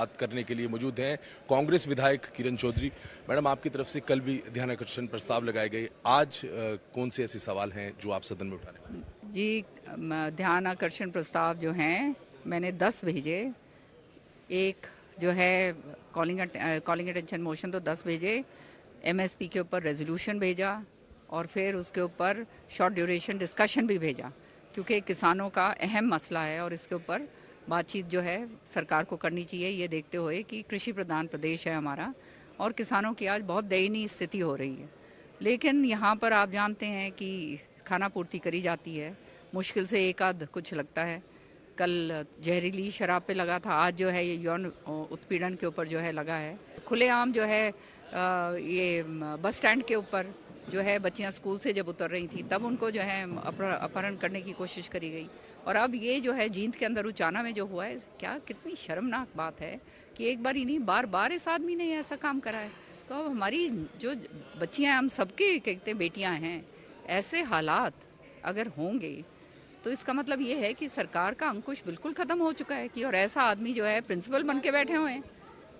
बात करने के लिए मौजूद हैं कांग्रेस विधायक किरण चौधरी। मैडम, आपकी तरफ से कल भी ध्यानाकर्षण प्रस्ताव लगाए गए, आज कौन से ऐसे सवाल हैं जो आप सदन में उठा रहे हैं? जी, ध्यान आकर्षण प्रस्ताव जो हैं मैंने 10 भेजे। एक जो है कॉलिंग अटेंशन मोशन तो 10 भेजे, एमएसपी के ऊपर रेजोल्यूशन भेजा और फिर उसके ऊपर शॉर्ट ड्यूरेशन डिस्कशन भी भेजा, क्योंकि किसानों का अहम मसला है और इसके ऊपर बातचीत जो है सरकार को करनी चाहिए, ये देखते हुए कि कृषि प्रधान प्रदेश है हमारा और किसानों की आज बहुत दयनीय स्थिति हो रही है। लेकिन यहाँ पर आप जानते हैं कि खाना पूर्ति करी जाती है, मुश्किल से एक आध कुछ लगता है। कल जहरीली शराब पे लगा था, आज जो है ये यौन उत्पीड़न के ऊपर जो है लगा है। खुलेआम जो है ये बस स्टैंड के ऊपर जो है बच्चियां स्कूल से जब उतर रही थी तब उनको जो है अपहरण करने की कोशिश करी गई। और अब ये जो है जींद के अंदर उचाना में जो हुआ है, क्या कितनी शर्मनाक बात है कि एक बार ही नहीं, बार बार इस आदमी ने ऐसा काम करा है। तो अब हमारी जो बच्चियां, हम सबके कहते बेटियां हैं, ऐसे हालात अगर होंगे तो इसका मतलब ये है कि सरकार का अंकुश बिल्कुल ख़त्म हो चुका है कि और ऐसा आदमी जो है प्रिंसिपल बन के बैठे हुए हैं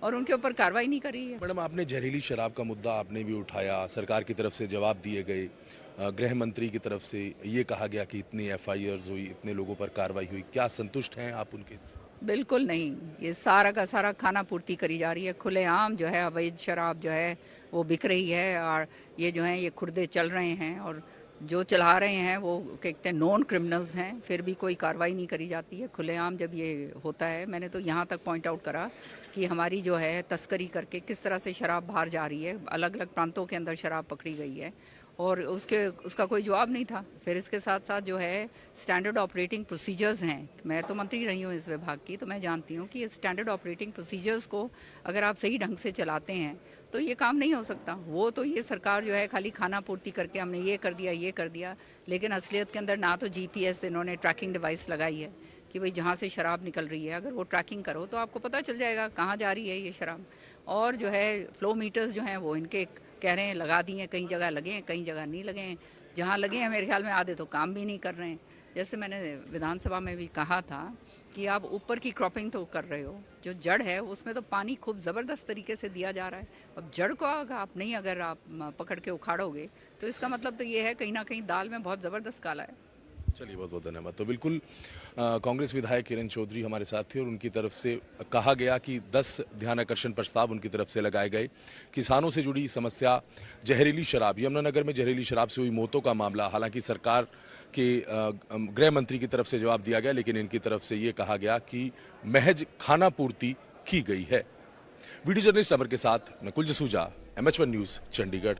और उनके ऊपर कार्रवाई नहीं कर रही है। मैडम, आपने जहरीली शराब का मुद्दा आपने भी उठाया, सरकार की तरफ से जवाब दिए गए, गृह मंत्री की तरफ से ये कहा गया कि इतनी एफआईआर्स हुई, इतने लोगों पर कार्रवाई हुई, क्या संतुष्ट हैं आप उनके? बिल्कुल नहीं, ये सारा का सारा खाना पूर्ति करी जा रही है। खुलेआम जो है अवैध शराब जो है वो बिक रही है और ये जो है ये खुर्दे चल रहे हैं और जो चला रहे हैं वो कहते हैं नॉन क्रिमिनल्स हैं, फिर भी कोई कार्रवाई नहीं करी जाती है। खुलेआम जब ये होता है, मैंने तो यहाँ तक पॉइंट आउट करा कि हमारी जो है तस्करी करके किस तरह से शराब बाहर जा रही है, अलग अलग प्रांतों के अंदर शराब पकड़ी गई है और उसका कोई जवाब नहीं था। फिर इसके साथ साथ जो है स्टैंडर्ड ऑपरेटिंग प्रोसीजर्स हैं, मैं तो मंत्री रही हूँ इस विभाग की, तो मैं जानती हूँ कि स्टैंडर्ड ऑपरेटिंग प्रोसीजर्स को अगर आप सही ढंग से चलाते हैं तो ये काम नहीं हो सकता। वो तो ये सरकार जो है खाली खाना पूर्ति करके हमने ये कर दिया, लेकिन असलियत के अंदर ना तो जीपीएस इन्होंने ट्रैकिंग डिवाइस लगाई है कि भाई जहाँ से शराब निकल रही है अगर वो ट्रैकिंग करो तो आपको पता चल जाएगा कहाँ जा रही है ये शराब। और जो है फ्लो मीटर्स जो हैं वो इनके कह रहे हैं लगा दिए हैं, कई जगह लगे हैं, कई जगह नहीं लगे हैं। जहाँ लगे हैं मेरे ख्याल में आधे तो काम भी नहीं कर रहे हैं। जैसे मैंने विधानसभा में भी कहा था कि आप ऊपर की क्रॉपिंग तो कर रहे हो, जो जड़ है उसमें तो पानी खूब ज़बरदस्त तरीके से दिया जा रहा है। अब जड़ को अगर आप पकड़ के उखाड़ोगे तो इसका मतलब तो ये है कहीं ना कहीं दाल में बहुत ज़बरदस्त काला है। चलिए, बहुत बहुत धन्यवाद। तो बिल्कुल कांग्रेस विधायक किरण चौधरी हमारे साथ थे और उनकी तरफ से कहा गया कि 10 ध्यानाकर्षण प्रस्ताव उनकी तरफ से लगाए गए। किसानों से जुड़ी समस्या, जहरीली शराब, यमुनानगर में जहरीली शराब से हुई मौतों का मामला, हालांकि सरकार के गृह मंत्री की तरफ से जवाब दिया गया, लेकिन इनकी तरफ से ये कहा गया कि महज खाना पूर्ति की गई है। वीडियो जर्नलिस्ट अमर के साथ मैं कुलजसूजा, MH1 न्यूज़, चंडीगढ़।